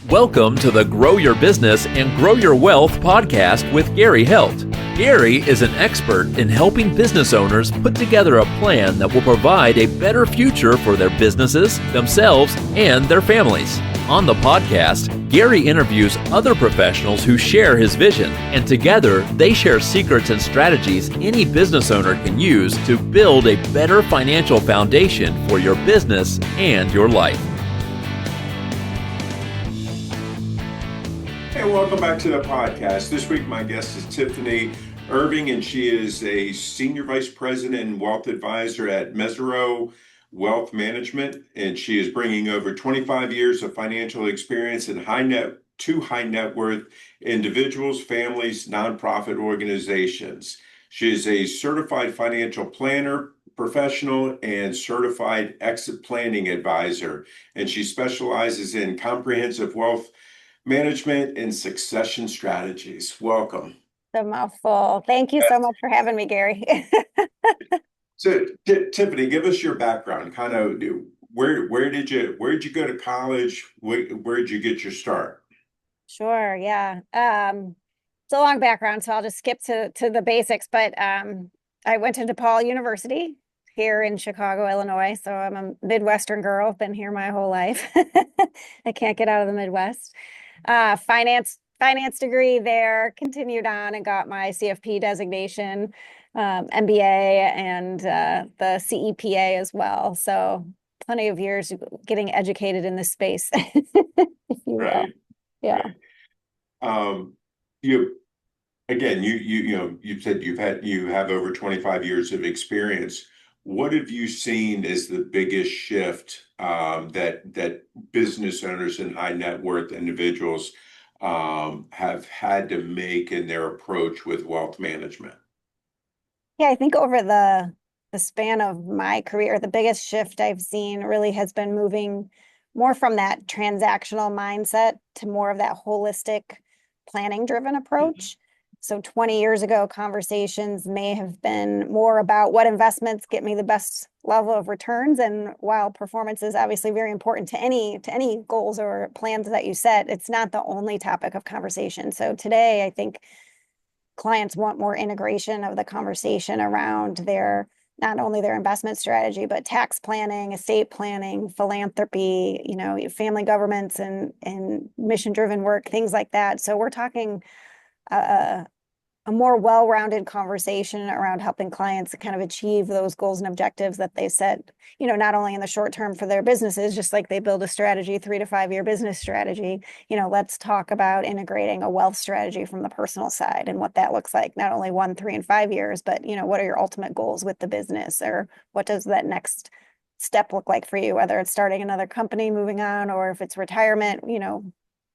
Welcome to the Grow Your Business and Grow Your Wealth podcast with Gary Heldt. Gary is an expert in helping business owners put together a plan that will provide a better future for their businesses, themselves, and their families. On the podcast, Gary interviews other professionals who share his vision, and together they share secrets and strategies any business owner can use to build a better financial foundation for your business and your life. Hey, welcome back to the podcast. This week, my guest is Tiffany Irving, and she is a Senior Vice President and Wealth Advisor at Mesirow Wealth Management, and she is bringing over 25 years of financial experience in high net worth individuals, families, nonprofit organizations. She is a certified financial planner, professional, and certified exit planning advisor, and she specializes in comprehensive wealth management and succession strategies. Welcome. The mouthful. Thank you so much for having me, Gary. So, Tiffany, give us your background. Kind of where did you go to college? Where did you get your start? Sure, yeah. It's a long background, so I'll just skip to the basics. But I went to DePaul University here in Chicago, Illinois. So I'm a Midwestern girl. Been here my whole life. I can't get out of the Midwest. Finance degree there, continued on and got my CFP designation, MBA, and the CEPA as well. So plenty of years getting educated in this space, if you will. Right. Yeah. You said you have over 25 years of experience. What have you seen as the biggest shift that business owners and high net worth individuals have had to make in their approach with wealth management? Yeah, I think over the span of my career, the biggest shift I've seen really has been moving more from that transactional mindset to more of that holistic planning driven approach. So 20 years ago, conversations may have been more about what investments get me the best level of returns. And while performance is obviously very important to any goals or plans that you set, it's not the only topic of conversation. So today, I think clients want more integration of the conversation around not only their investment strategy, but tax planning, estate planning, philanthropy, family governments and mission-driven work, things like that. So we're talking a more well-rounded conversation around helping clients kind of achieve those goals and objectives that they set, not only in the short term for their businesses, just like they build a strategy, 3 to 5 year business strategy. Let's talk about integrating a wealth strategy from the personal side and what that looks like, not only 1, 3, and 5 years, but, what are your ultimate goals with the business, or what does that next step look like for you, whether it's starting another company, moving on, or if it's retirement,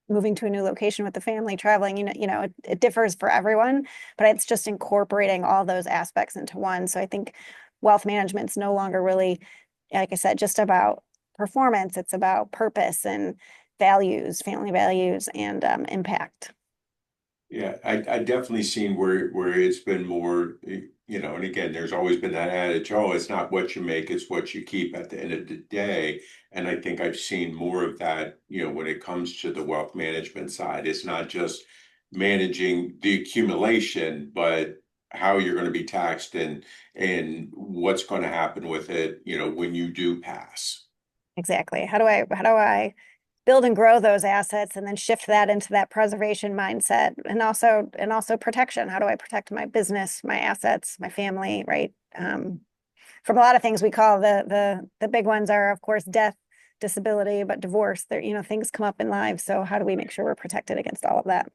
moving to a new location with the family, traveling, it differs for everyone, but it's just incorporating all those aspects into one. So I think wealth management's no longer really, like I said, just about performance. It's about purpose and values, family values, and impact. Yeah, I definitely seen where it's been more, and again, there's always been that adage, oh, it's not what you make, it's what you keep at the end of the day. And I think I've seen more of that, when it comes to the wealth management side. It's not just managing the accumulation, but how you're going to be taxed and what's going to happen with it, when you do pass. Exactly. How do I build and grow those assets and then shift that into that preservation mindset, and also protection? How do I protect my business, my assets, my family, right? From a lot of things we call the big ones are, of course, death, disability, but divorce. There, things come up in lives. So how do we make sure we're protected against all of that?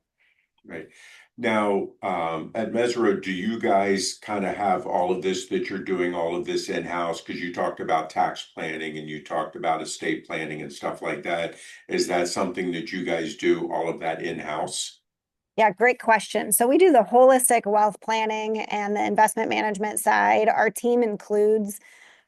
Right. Now, at Mesirow, do you guys kind of have all of this, that you're doing all of this in-house? Because you talked about tax planning and you talked about estate planning and stuff like that. Is that something that you guys do, all of that in-house? Yeah, great question. So we do the holistic wealth planning and the investment management side. Our team includes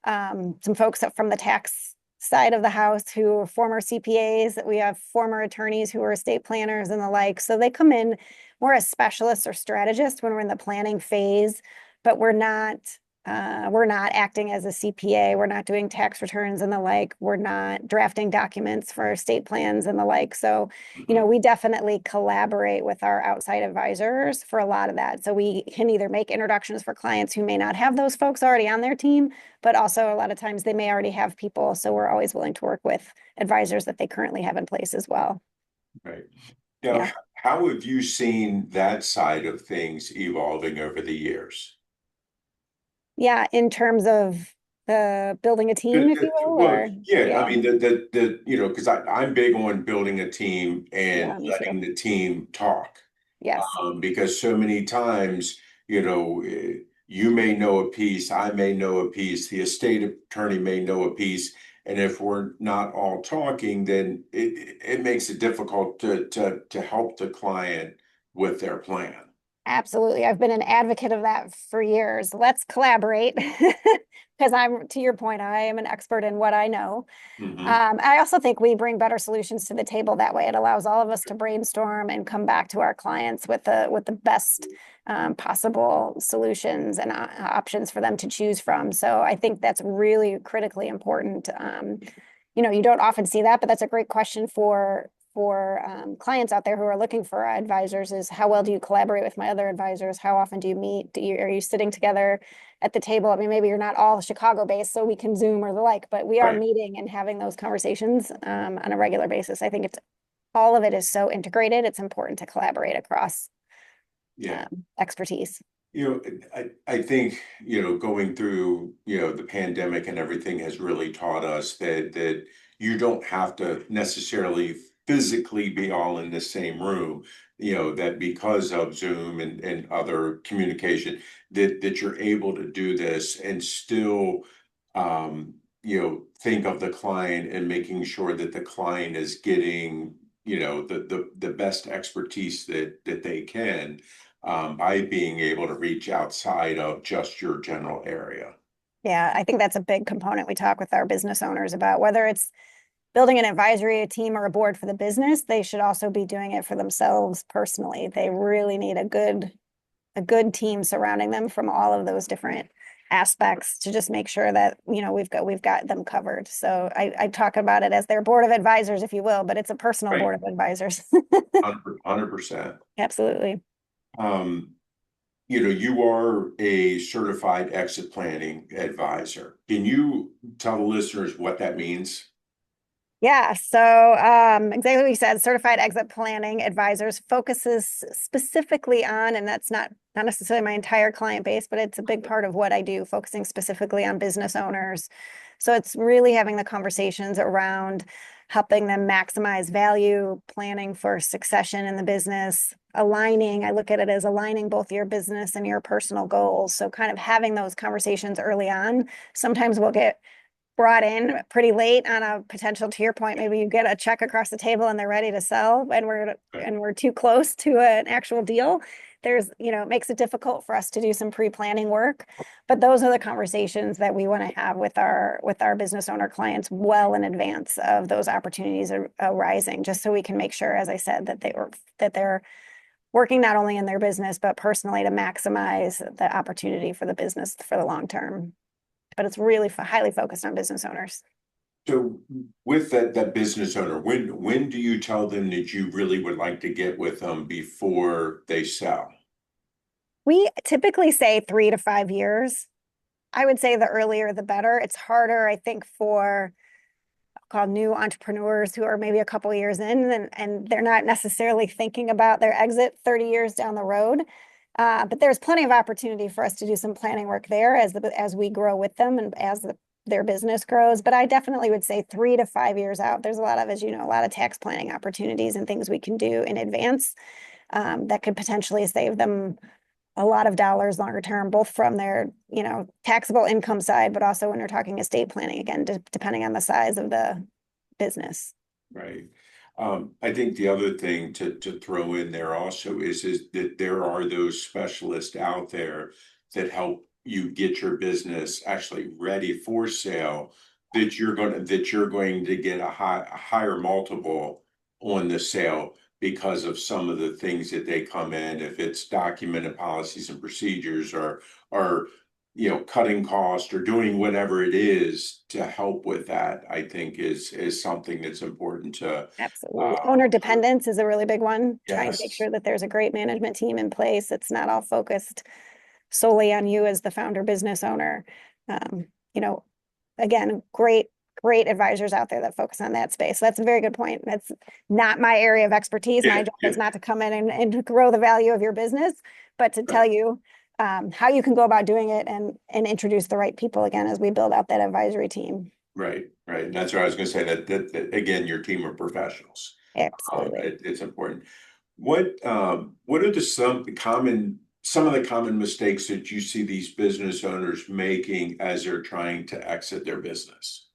some folks from the tax side of the house who are former CPAs. We have former attorneys who are estate planners and the like. So they come in more as specialists or strategists when we're in the planning phase, but we're not We're not acting as a CPA. We're not doing tax returns and the like. We're not drafting documents for estate plans and the like. So, we definitely collaborate with our outside advisors for a lot of that. So we can either make introductions for clients who may not have those folks already on their team, but also a lot of times they may already have people. So we're always willing to work with advisors that they currently have in place as well. Right. Now, Yeah. how have you seen that side of things evolving over the years? Yeah, in terms of the building a team, if you will, Well, or yeah, I yeah, mean, because I'm big on building a team and yeah, me too. letting the team talk. Yes, Because so many times, you may know a piece, I may know a piece, the estate attorney may know a piece, and if we're not all talking, then it makes it difficult to help the client with their plan. absolutely. I've been an advocate of that for years. Let's collaborate because to your point, I am an expert in what I know. Hmm. I also think we bring better solutions to the table that way. It allows all of us to brainstorm and come back to our clients with the best possible solutions and options for them to choose from. So I think that's really critically important. You don't often see that, but that's a great question for clients out there who are looking for advisors is how well do you collaborate with my other advisors? How often do you meet? Are you sitting together at the table? I mean, maybe you're not all Chicago based, so we can Zoom or the like, but we are Right. meeting and having those conversations on a regular basis. I think all of it is so integrated. It's important to collaborate across Yeah. expertise. I think, going through, the pandemic and everything has really taught us that you don't have to necessarily physically be all in the same room, that because of Zoom and other communication, that you're able to do this and still, think of the client and making sure that the client is getting, the best expertise that they can by being able to reach outside of just your general area. Yeah, I think that's a big component we talk with our business owners about whether it's building an advisory team or a board for the business, they should also be doing it for themselves personally. They really need a good team surrounding them from all of those different aspects to just make sure that we've got them covered. So I talk about it as their board of advisors, if you will, but it's a personal Right. board of advisors. 100%. Absolutely. Um, you are a certified exit planning advisor. Can you tell the listeners what that means? Yeah, so exactly what you said, certified exit planning advisors focuses specifically on, and that's not necessarily my entire client base, but it's a big part of what I do, focusing specifically on business owners. So it's really having the conversations around helping them maximize value, planning for succession in the business, aligning. I look at it as aligning both your business and your personal goals. So kind of having those conversations early on. Sometimes we'll get brought in pretty late on a potential, to your point, maybe you get a check across the table and they're ready to sell and we're too close to an actual deal. It makes it difficult for us to do some pre-planning work, but those are the conversations that we want to have with our business owner clients well in advance of those opportunities arising, just so we can make sure, as I said, that they're working not only in their business but personally to maximize the opportunity for the business for the long term. But it's really highly focused on business owners. So with that business owner, when do you tell them that you really would like to get with them before they sell? We typically say 3 to 5 years. I would say the earlier the better. It's harder, I think, for called new entrepreneurs who are maybe a couple years in and they're not necessarily thinking about their exit 30 years down the road. But there's plenty of opportunity for us to do some planning work there as we grow with them and as their business grows. But I definitely would say 3 to 5 years out. There's a lot of, as you know, a lot of tax planning opportunities and things we can do in advance that could potentially save them a lot of dollars longer term, both from their, taxable income side, but also when you're talking estate planning, again, depending on the size of the business. Right. I think the other thing to throw in there also is that there are those specialists out there that help you get your business actually ready for sale, that you're going to get a higher multiple on the sale because of some of the things that they come in, if it's documented policies and procedures or cutting cost or doing whatever it is to help with that, I think is something that's important to, Absolutely. Owner to- dependence is a really big one, trying to make yes, sure that there's a great management team in place. It's not all focused solely on you as the founder business owner. Um, you know, again, great advisors out there that focus on that space. So that's a very good point. That's not my area of expertise. My yeah, job yeah, is not to come in and grow the value of your business, but to tell right, you how you can go about doing it and introduce the right people again as we build out that advisory team. right, right. And that's what I was going to say, that again, your team of professionals. Absolutely. It's important. What are some of the common mistakes that you see these business owners making as they're trying to exit their business?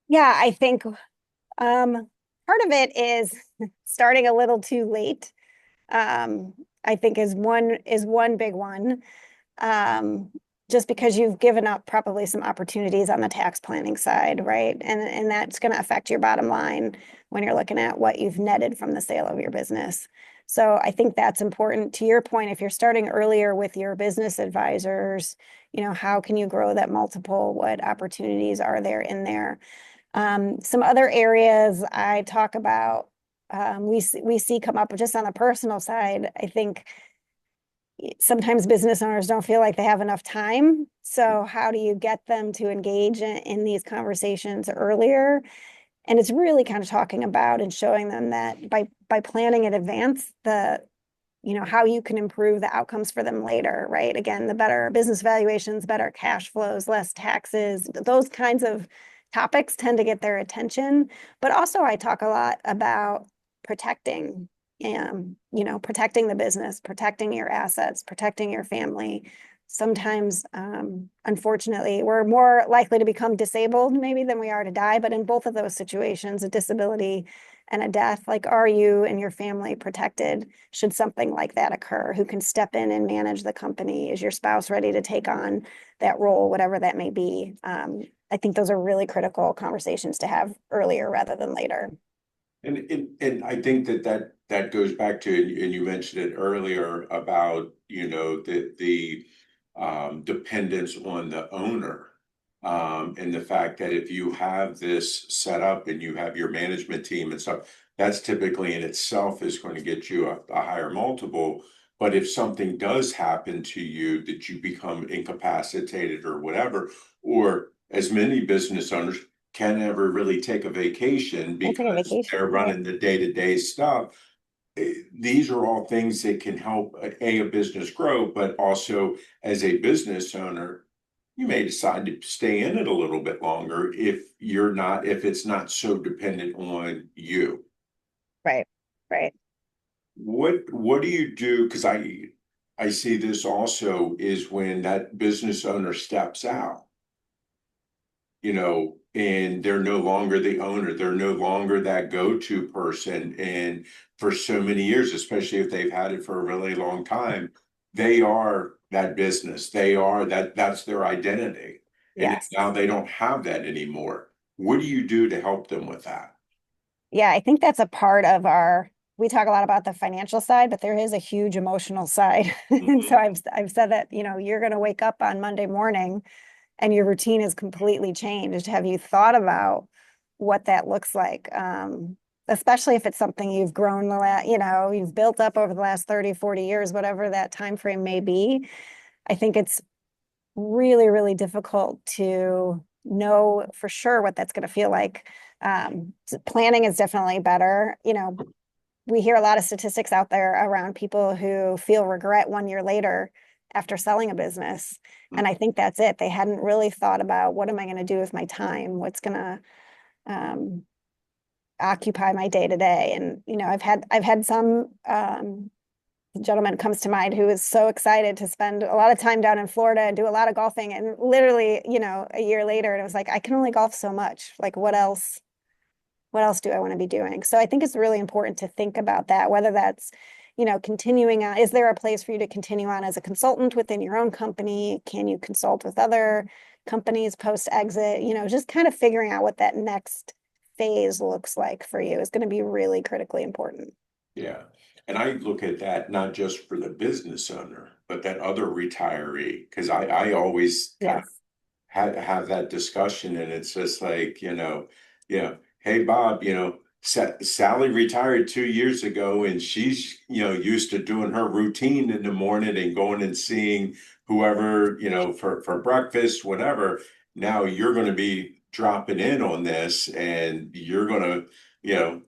Yeah, I think part of it is starting a little too late. I think is one big one. Um, just because you've given up probably some opportunities on the tax planning side, right? And that's going to affect your bottom line when you're looking at what you've netted from the sale of your business. So I think that's important. To your point, if you're starting earlier with your business advisors, how can you grow that multiple? What opportunities are there in there? Some other areas I talk about, we see come up just on the personal side. I think sometimes business owners don't feel like they have enough time. So how do you get them to engage in these conversations earlier? And it's really kind of talking about and showing them that by planning in advance, how you can improve the outcomes for them later, right? Again, the better business valuations, better cash flows, less taxes, those kinds of topics tend to get their attention. But also I talk a lot about protecting protecting the business, protecting your assets, protecting your family. Sometimes, unfortunately, we're more likely to become disabled maybe than we are to die. But in both of those situations, a disability and a death, like, are you and your family protected should something like that occur? Who can step in and manage the company? Is your spouse ready to take on that role, whatever that may be? I think those are really critical conversations to have earlier rather than later. And I think that goes back to, and you mentioned it earlier about, the dependence on the owner. And the fact that if you have this set up and you have your management team and stuff, that's typically in itself is going to get you a higher multiple. But if something does happen to you that you become incapacitated or whatever, or as many business owners can never really take a vacation I take a because vacation, they're right? running the day-to-day stuff. These are all things that can help a business grow, but also as a business owner, you may decide to stay in it a little bit longer if it's not so dependent on you. Right, right. What do you do? Because I see this also is when that business owner steps out, and they're no longer the owner. They're no longer that go-to person. And for so many years, especially if they've had it for a really long time, they are that business. That's their identity. And Yes. now they don't have that anymore. What do you do to help them with that? Yeah, I think that's a part of we talk a lot about the financial side, but there is a huge emotional side. And so Mhm. I've said that, you're going to wake up on Monday morning and your routine is completely changed. Have you thought about what that looks like? Especially if it's something you've grown you've built up over the last 30, 40 years, whatever that time frame may be. I think it's really, really difficult to know for sure what that's going to feel like. Planning is definitely better. We hear a lot of statistics out there around people who feel regret 1 year later after selling a business. And I think that's it. They hadn't really thought about what am I going to do with my time? What's going to um, occupy my day to day? And I've had some gentleman comes to mind who is so excited to spend a lot of time down in Florida and do a lot of golfing. And literally, a year later, and it was like, I can only golf so much. Like, what else? What else do I want to be doing? So I think it's really important to think about that, whether that's, continuing on, is there a place for you to continue on as a consultant within your own company? Can you consult with other companies post exit? Just kind of figuring out what that next phase looks like for you is going to be really critically important. Yeah. And I look at that not just for the business owner, but that other retiree, because I always kind of Yes. have that discussion, and it's just like, hey, Bob, Sally retired 2 years ago, and she's, used to doing her routine in the morning and going and seeing whoever, for breakfast, whatever. Now you're going to be dropping in on this, and you're going to, you know,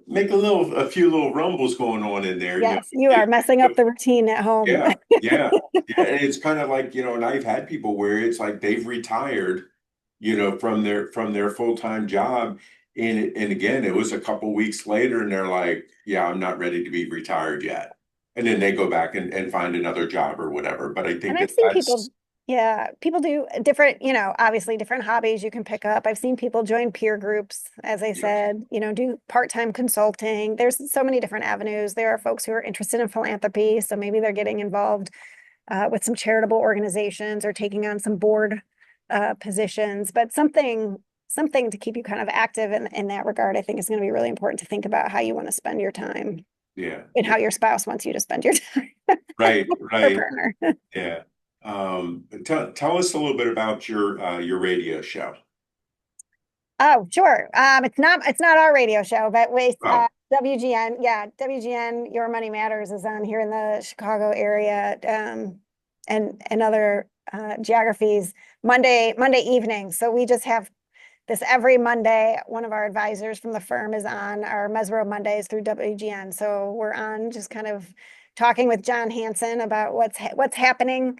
make a few little rumbles going on in there, Yes, you are messing up the routine at home. yeah, yeah, yeah. And it's kind of like, and I've had people where it's like they've retired, from their full-time job. And again, it was a couple weeks later and they're like, yeah, I'm not ready to be retired yet. And then they go back and find another job or whatever. But I And think I've that seen people, that's, yeah, people do different, obviously different hobbies you can pick up. I've seen people join peer groups, as I yeah, said, do part-time consulting. There's so many different avenues. There are folks who are interested in philanthropy, so maybe they're getting involved with some charitable organizations or taking on some board positions. But something to keep you kind of active in that regard, I think is going to be really important to think about how you want to spend your time yeah, and yeah. how your spouse wants you to spend your time Right, or right. partner. Yeah. Tell us a little bit about your radio show. Oh, sure. It's not our radio show, but Oh, WGN, yeah, WGN, Your Money Matters is on here in the Chicago area, and other geographies Monday evening. So we just have this every Monday. One of our advisors from the firm is on our Mesirow Mondays through WGN. So we're on just kind of talking with John Hanson about what's happening.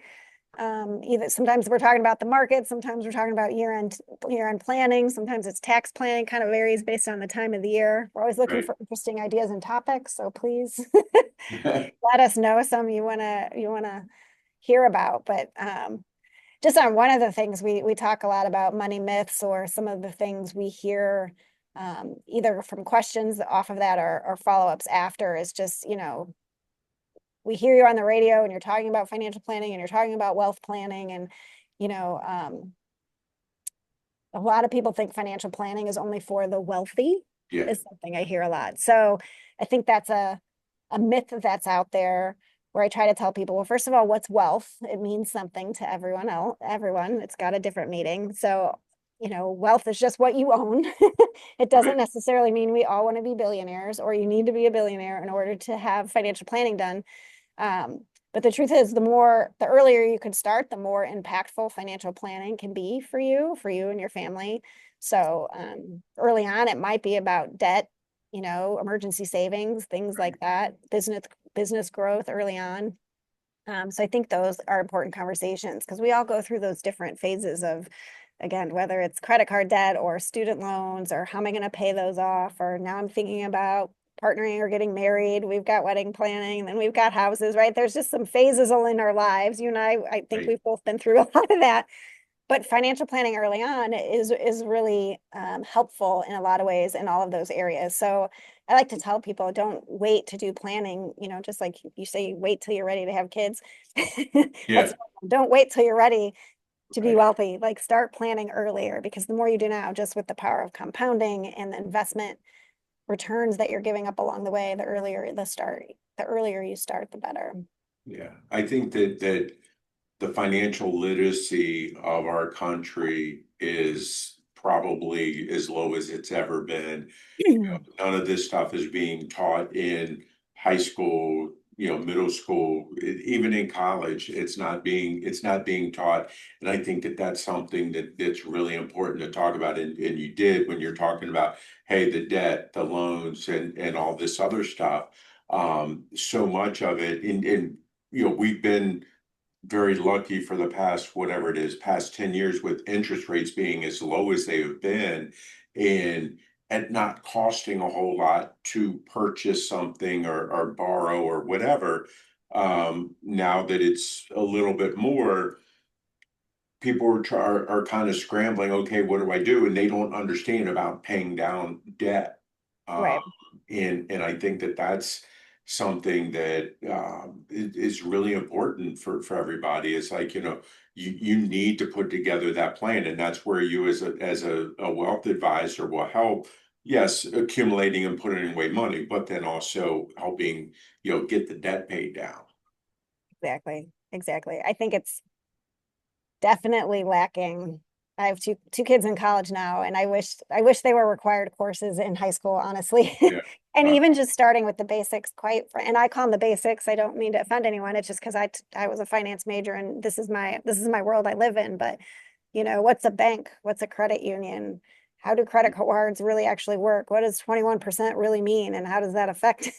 Either sometimes we're talking about the market, sometimes we're talking about year-end planning, sometimes it's tax planning, kind of varies based on the time of the year. We're always looking right. for interesting ideas and topics, so please let us know some you wanna hear about. But just on one of the things we talk a lot about money myths, or some of the things we hear either from questions off of that or follow-ups after, is just, we hear you on the radio and you're talking about financial planning and you're talking about wealth planning, and you know a lot of people think financial planning is only for the wealthy, Yeah, is something I hear a lot. So I think that's a myth that's out there, where I try to tell people, well, first of all, what's wealth? It means something to everyone. It's got a different meaning. So, wealth is just what you own. It doesn't right, necessarily mean we all want to be billionaires, or you need to be a billionaire in order to have financial planning done. Um, but the truth is, the earlier you can start, the more impactful financial planning can be for you and your family. So early on, it might be about debt, emergency savings, things like that, business growth early on. So I think those are important conversations, because we all go through those different phases of, again, whether it's credit card debt or student loans, or how am I going to pay those off, or now I'm thinking about partnering or getting married. We've got wedding planning, and then we've got houses, right? There's just some phases all in our lives. You and I think right. we've both been through a lot of that. But financial planning early on is really helpful in a lot of ways in all of those areas. So I like to tell people, don't wait to do planning, just like you say, wait till you're ready to have kids. Yeah, Don't wait till you're ready to be right. wealthy. Like, start planning earlier, because the more you do now, just with the power of compounding and the investment returns that you're giving up along the way, the earlier you start, the better. Yeah. I think that the financial literacy of our country is probably as low as it's ever been. None of this stuff is being taught in high school, middle school, even in college. It's not being taught. And I think that that's something that's really important to talk about. And you did, when you're talking about, hey, the debt, the loans, and all this other stuff. So much of it, and we've been very lucky for the past, whatever it is, past 10 years, with interest rates being as low as they have been, and not costing a whole lot to purchase something, or borrow or whatever. Now that it's a little bit more, people are kind of scrambling. Okay, what do I do? And they don't understand about paying down debt. Um, Right. and I think that that's something that is really important for everybody. It's like, you need to put together that plan, and that's where you, as a wealth advisor, will help. yes, accumulating and putting away money, but then also helping, get the debt paid down. Exactly. Exactly. I think it's definitely lacking. I have two kids in college now, and I wish they were required courses in high school, honestly. Yeah. And Uh, even just starting with the basics, and I call them the basics. I don't mean to offend anyone. It's just because I was a finance major, and this is my world I live in. But what's a bank? What's a credit union? How do credit cards really actually work? What does 21% really mean? And how does that affect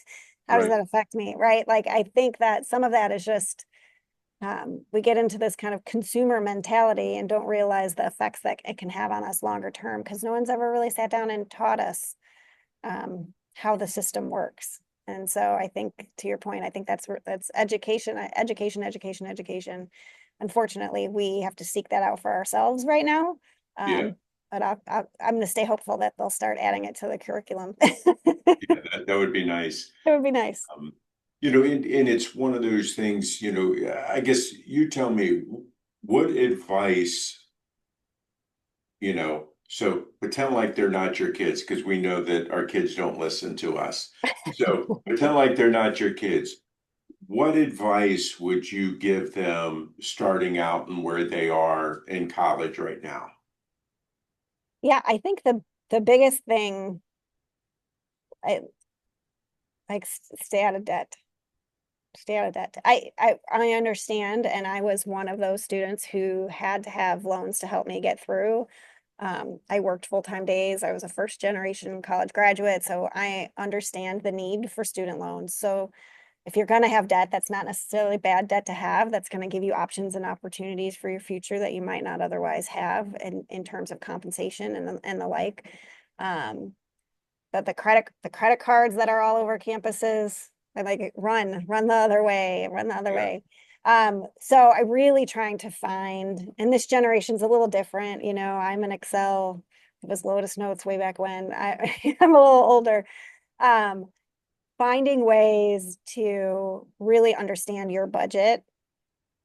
how does right. that affect me? Right? Like I think that some of that is just we get into this kind of consumer mentality and don't realize the effects that it can have on us longer term because no one's ever really sat down and taught us how the system works. And so I think, to your point, I think that's education, education, education, education. Unfortunately, we have to seek that out for ourselves right now. Yeah. But I'm going to stay hopeful that they'll start adding it to the curriculum. Yeah, that would be nice. It would be nice. And it's one of those things, I guess you tell me what advice, so pretend like they're not your kids because we know that our kids don't listen to us. So pretend like they're not your kids. What advice would you give them starting out and where they are in college right now? Yeah, I think the biggest thing, I like stay out of debt. Stay out of debt. I understand, and I was one of those students who had to have loans to help me get through. I worked full-time days. I was a first generation college graduate, so I understand the need for student loans. So if you're going to have debt, that's not necessarily bad debt to have. That's going to give you options and opportunities for your future that you might not otherwise have in terms of compensation and the like. Um, but the credit cards that are all over campuses, I like run the other way, run the other Yeah, way. So I really trying to find, and this generation's a little different, I'm an Excel, it was Lotus Notes way back when. I'm a little older. Um, Finding ways to really understand your budget,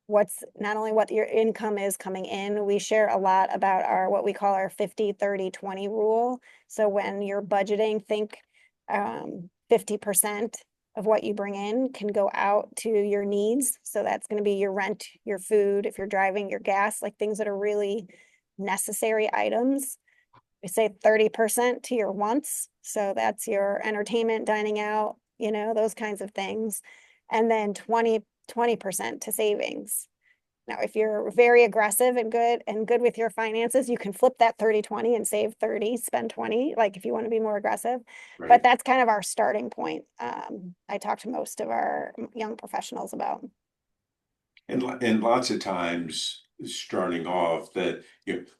what's not only what your income is coming in. We share a lot about our what we call our 50-30-20 rule. So when you're budgeting, think 50% of what you bring in can go out to your needs. So that's going to be your rent, your food, if you're driving, your gas, like things that are really necessary items. We say 30% to your wants. So that's your entertainment, dining out, those kinds of things. And then 20% to savings. Now, if you're very aggressive and good with your finances, you can flip that 30-20 and save 30, spend 20, like if you want to be more aggressive. But right. that's kind of our starting point. I talk to most of our young professionals about. And lots of times starting off that,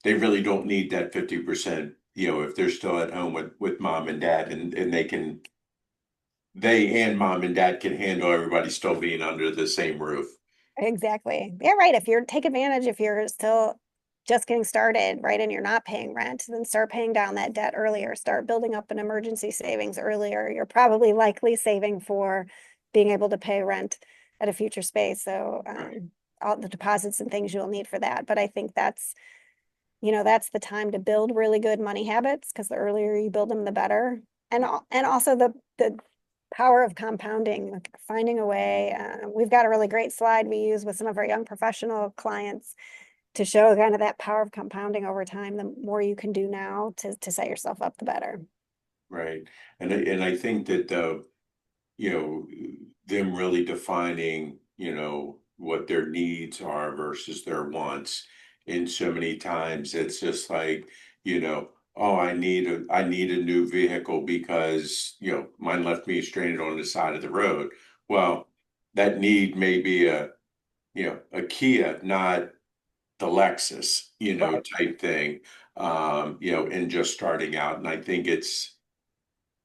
they really don't need that 50%, if they're still at home with mom and dad and they and mom and dad can handle everybody still being under the same roof. Exactly. Yeah, right. If you're take advantage, if you're still just getting started, right, and you're not paying rent, then start paying down that debt earlier, start building up an emergency savings earlier. You're probably likely saving for being able to pay rent at a future space. So Right. all the deposits and things you'll need for that. But I think that's the time to build really good money habits because the earlier you build them, the better. And also the power of compounding, like finding a way. We've got a really great slide we use with some of our young professional clients to show kind of that power of compounding over time. The more you can do now to set yourself up, the better. Right. And I think that you know, them really defining, what their needs are versus their wants. And so many times it's just like, oh, I need a new vehicle because, mine left me stranded on the side of the road. Well, that need may be a Kia, not the Lexus, Right. type thing. And just starting out. And I think it's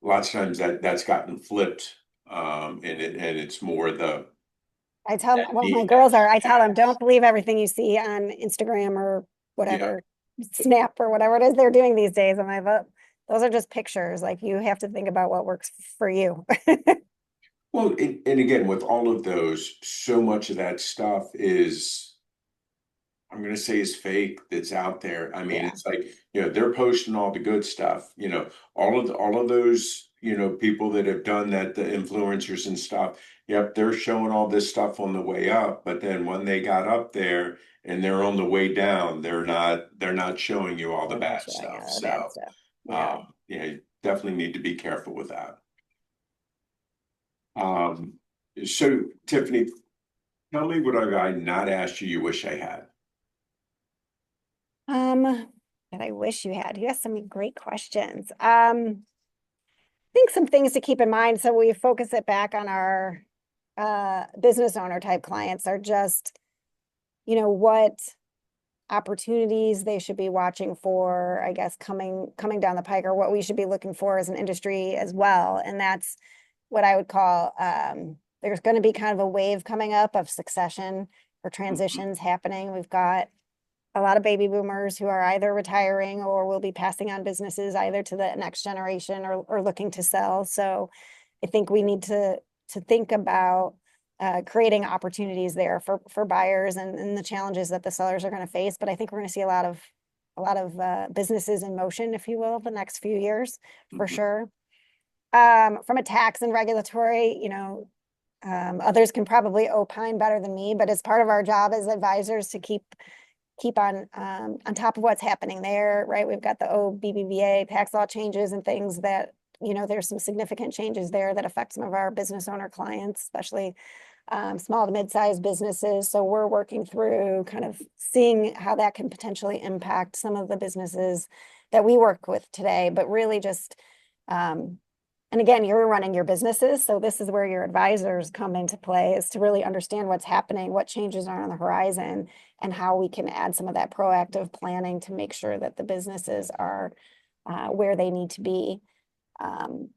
lots of times that's gotten flipped, and it's more I tell that well, my need girls are, I tell them, that don't believe everything you see on Instagram or yeah. whatever, Snap or whatever it is they're doing these days. And those are just pictures. Like you have to think about what works for you. Well, and again, with all of those, so much of that stuff is I'm going to say is fake that's out there. I mean, Yeah, it's like, they're posting all the good stuff, all of those, people that have done that, the influencers and stuff. Yep, they're showing all this stuff on the way up, but then when they got up there and they're on the way down, they're not showing you all the they're not bad showing stuff. all the bad So, stuff. Yeah. you definitely need to be careful with that. Um, so Tiffany, tell me what have I not asked you wish I had. Um, that I wish you had. You asked some great questions. I think some things to keep in mind. So we focus it back on our business owner type clients are just, what opportunities they should be watching for, I guess, coming down the pike, or what we should be looking for as an industry as well. And that's what I would call there's going to be kind of a wave coming up of succession or Mhm. transitions happening. We've got a lot of baby boomers who are either retiring or will be passing on businesses either to the next generation or looking to sell. So I think we need to think about creating opportunities there for buyers and the challenges that the sellers are going to face. But I think we're going to see a lot of businesses in motion, if you will, the next few years for Mhm. sure. From a tax and regulatory, others can probably opine better than me, but it's part of our job as advisors to keep on top of what's happening there, right? We've got the OBBBA tax law changes and things that, there's some significant changes there that affect some of our business owner clients, especially small to mid-sized businesses. So we're working through kind of seeing how that can potentially impact some of the businesses that we work with today, but really just, and again, you're running your businesses. So this is where your advisors come into play, is to really understand what's happening, what changes are on the horizon, and how we can add some of that proactive planning to make sure that the businesses are where they need to be. Um,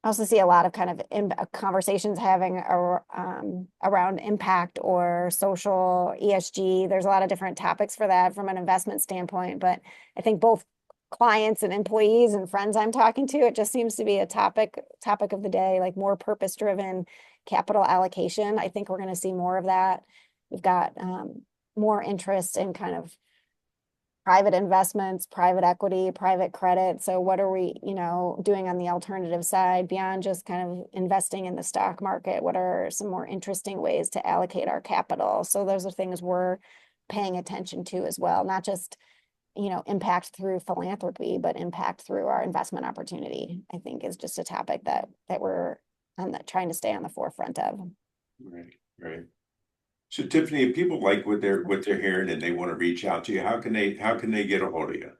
I also see a lot of kind of conversations having around impact or social ESG. There's a lot of different topics for that from an investment standpoint, but I think both clients and employees and friends I'm talking to, it just seems to be a topic of the day, like more purpose driven capital allocation. I think we're going to see more of that. We've got more interest in kind of private investments, private equity, private credit. So what are we, doing on the alternative side beyond just kind of investing in the stock market? What are some more interesting ways to allocate our capital? So those are things we're paying attention to as well, not just, impact through philanthropy, but impact through our investment opportunity, I think is just a topic that we're trying to stay on the forefront of. Right, right. So Tiffany, if people like what they're hearing and they want to reach out to you, how can they get a hold of you?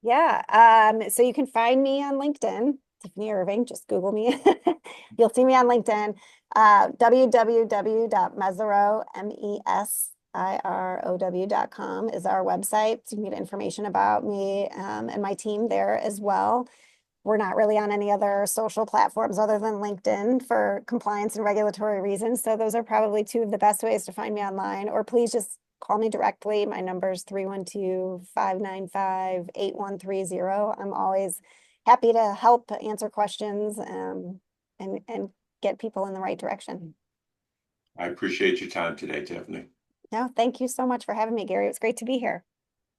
Yeah. So you can find me on LinkedIn, Tiffany Irving. Just Google me. You'll see me on LinkedIn. www.mesirow, MESIROW.com is our website. So you can get information about me and my team there as well. We're not really on any other social platforms other than LinkedIn for compliance and regulatory reasons. So those are probably two of the best ways to find me online, or please just call me directly. My number is 312-595-8130. I'm always happy to help answer questions and get people in the right direction. I appreciate your time today, Tiffany. No, thank you so much for having me, Gary. It was great to be here.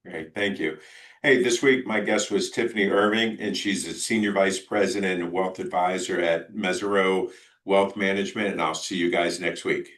Great, thank you. Hey, this week my guest was Tiffany Irving, and she's a senior vice president and wealth advisor at Mesirow Wealth Management, and I'll see you guys next week.